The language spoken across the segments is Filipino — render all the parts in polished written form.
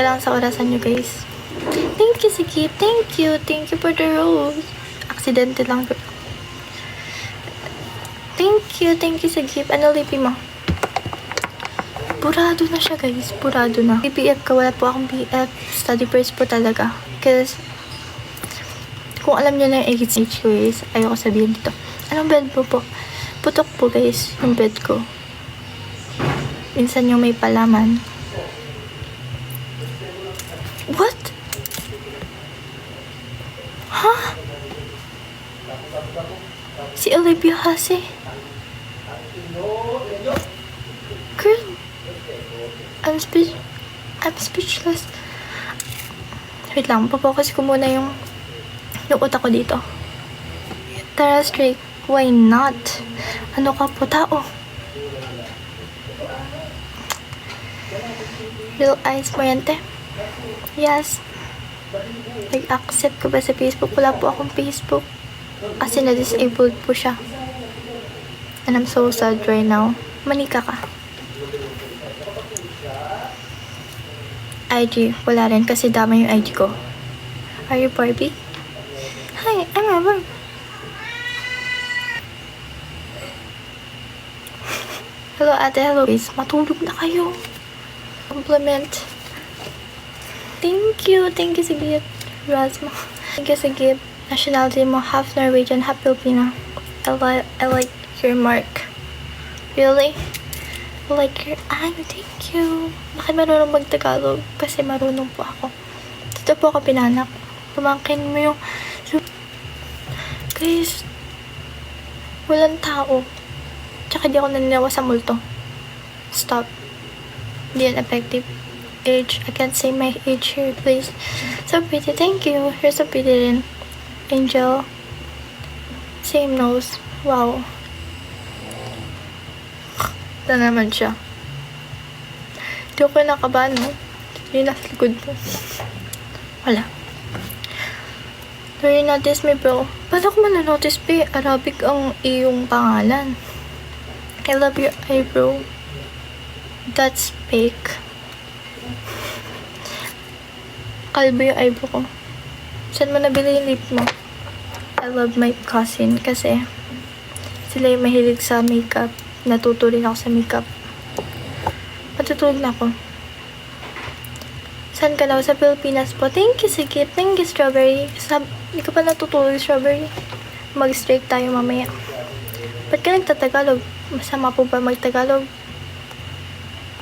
ka lang sa orasan nyo, guys. Thank you, Sige. Thank you. Thank you for the rose. Aksidente lang. Thank you sa gift. Ano lipi mo? Burado na siya, guys. Burado na. BF ka, wala po akong BF. Study first po talaga. Because, kung alam nyo na yung age ko, guys, ayoko sabihin dito. Anong bed po? Putok po, guys, yung bed ko. Minsan yung may palaman. What? Huh? Si Olivia Hase. Girl, I'm speechless. Wait lang, papokus ko muna yung utak ko dito. Tara, straight. Why not? Ano ka po, tao? Real eyes mo yan, te? Yes. Nag-accept ko ba sa Facebook? Wala po akong Facebook. Kasi na-disabled po siya. And I'm so sad right now. Manika ka. IG, wala rin kasi dama yung IG ko. Are you Barbie? Hi, I'm Barbie. Hello ate, hello guys. Matulog na kayo. Compliment. Thank you sa gift. Rasma. Thank you sa gift. Nationality mo, half Norwegian, half Filipina. I like your mark. Really? I like your... thank you. Bakit marunong mag-Tagalog? Kasi marunong po ako. Dito po ako pinanak. Pumangkin mo yung... Guys, walang tao. Tsaka di ako naninawa sa multo. Stop. Hindi yan effective. Age. I can't say my age here, please. So pretty. Thank you. You're so pretty rin. Angel. Same nose. Wow. Ito naman siya. Hindi ako nakabahan, no? Hindi nasa likod mo. Wala. Do you notice me, bro? Paano ko mananotice, be? Arabic ang iyong pangalan. I love your eyebrow. That's fake. Kalbo yung eyebrow ko. Saan mo nabili yung lip mo? I love my cousin kasi sila yung mahilig sa makeup. Natuto rin ako sa makeup. Matutulog na ako. Saan ka daw? Sa Pilipinas po. Thank you, Sigit. Thank you, Strawberry. Hindi ko pa natutulog, Strawberry. Mag-strike tayo mamaya. Ba't ka nagtatagalog? Masama po ba mag-Tagalog?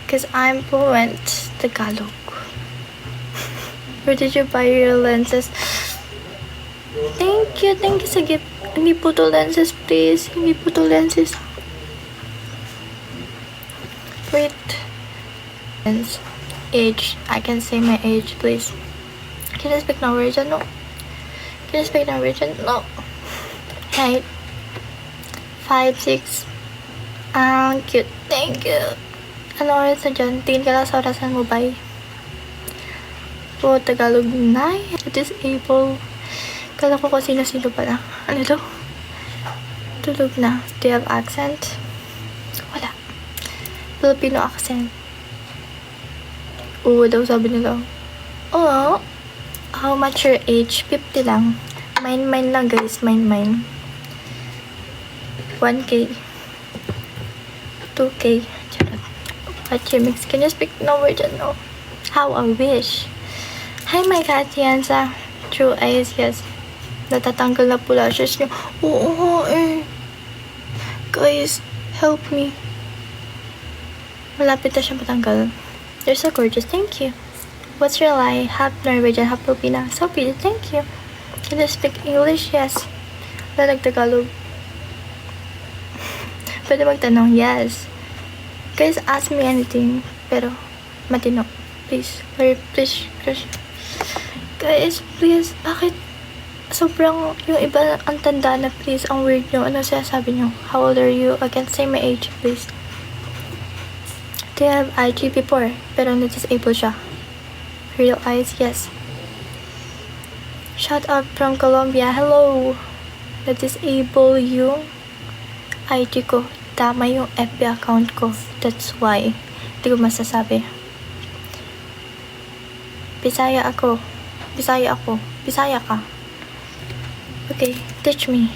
Because I'm fluent Tagalog. Where did you buy your lenses? Thank you, Sigit. Hindi po to lenses, please. Hindi po to lenses. Wait. Age. I can say my age, please. Can you speak Norwegian? No. Can you speak Norwegian? No. Height. 5'6". Cute. Thank you. Ano oras na dyan? Tingin ka lang sa orasan mo, bye. Po, Tagalog na. Disable. Kala ko kung sino-sino pala. Ano to? Tulog na. Do you have accent? Wala. Filipino accent. Oo daw, sabi nila. Oh, how much your age? 50 lang. Mine lang, guys. Mine. 1K. 2K. Charot. What you mix? Can you speak Norwegian? No. How I wish. Hi, my Katiansa. True eyes, yes. Natatanggal na po lashes nyo. Oo, Guys, help me. Malapit na siya matanggal. You're so gorgeous. Thank you. What's your lie? Half Norwegian, half Filipina. So pretty. Thank you. Can you speak English? Yes. Wala nagtagalog. Pwede magtanong? Yes. Guys, ask me anything. Pero, matino. Please. Please. Guys, please. Bakit? Sobrang, yung iba ang tanda na, please. Ang weird nyo. Ano sinasabi nyo? How old are you? I can't say my age, please. Do you have IG before? Pero na-disable siya. Real eyes, yes. Shout out from Colombia. Hello. Na-disable yung IG ko. Tama yung FB account ko. That's why. Hindi ko masasabi. Bisaya ako. Bisaya ako. Bisaya ka. Okay, teach me.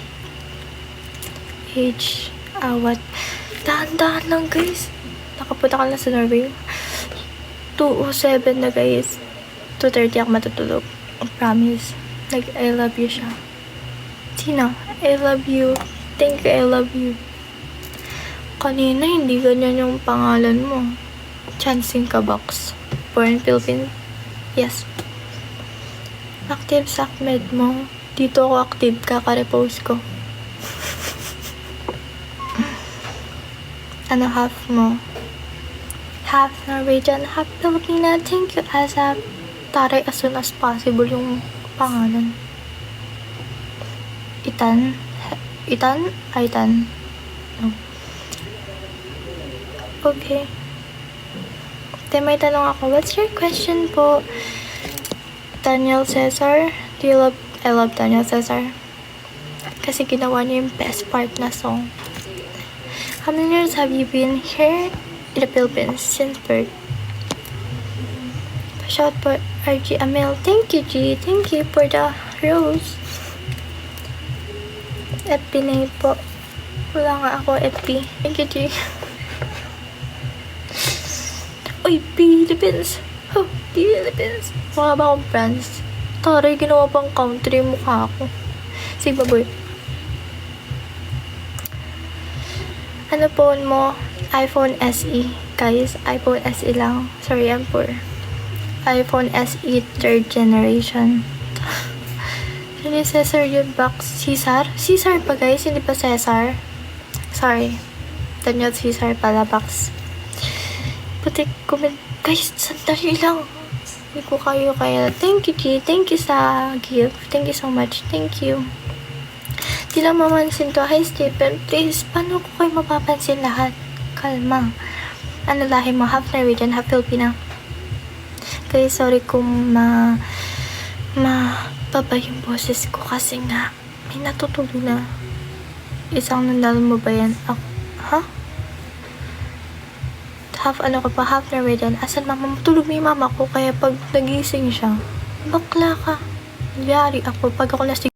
Age, awat. Dahan-dahan lang, guys. Nakapunta ka na sa Norway. 2:07 na, guys. 2:30 ako matutulog. I promise. Like, I love you siya. Sino? I love you. Thank you, I love you. Kanina, hindi ganyan yung pangalan mo. Chancing Kabox. Born Philippines. Yes. Active sa Ahmed mo. Dito ako active, kaka-repost ko. Ano half mo? Half Norwegian, half Filipina. Thank you, Asap. Taray as soon as possible yung pangalan. Itan? Aitan? No. Okay. May tanong ako. What's your question po? Daniel Cesar? I love Daniel Cesar. Kasi ginawa niya yung best part na song. How many years have you been here in the Philippines since birth? Shout for RG Amel. Thank you, G. Thank you for the rose. FP na po. Wala nga ako FP. Thank you, G. Uy, Philippines. Oh, Philippines. Mga ba akong friends? Taray, ginawa pang country yung mukha ako. Sige, baboy. Ano phone mo? iPhone SE. Guys, iPhone SE lang. Sorry, I'm poor. iPhone SE 3rd generation. Hindi Cesar yun, box. Cesar? Cesar pa, guys. Hindi pa Cesar. Sorry. Daniel Cesar pala, box. Putik, comment. Guys, sandali lang. Hindi ko kayo kaya. Thank you, G. Thank you sa gift. Thank you so much. Thank you. Di lang mamansin to. Hi, Stephen. Please, paano ko kayo mapapansin lahat? Kalma. Ano lahi mo? Half Norwegian, half Filipina. Guys, sorry kung baba yung boses ko kasi nga may natutulog na. Isang nandalo mo ba yan? Ha? Half Norwegian. Asan mama? Matulog na yung mama ko kaya pag nagising siya, bakla ka. Yari ako pag ako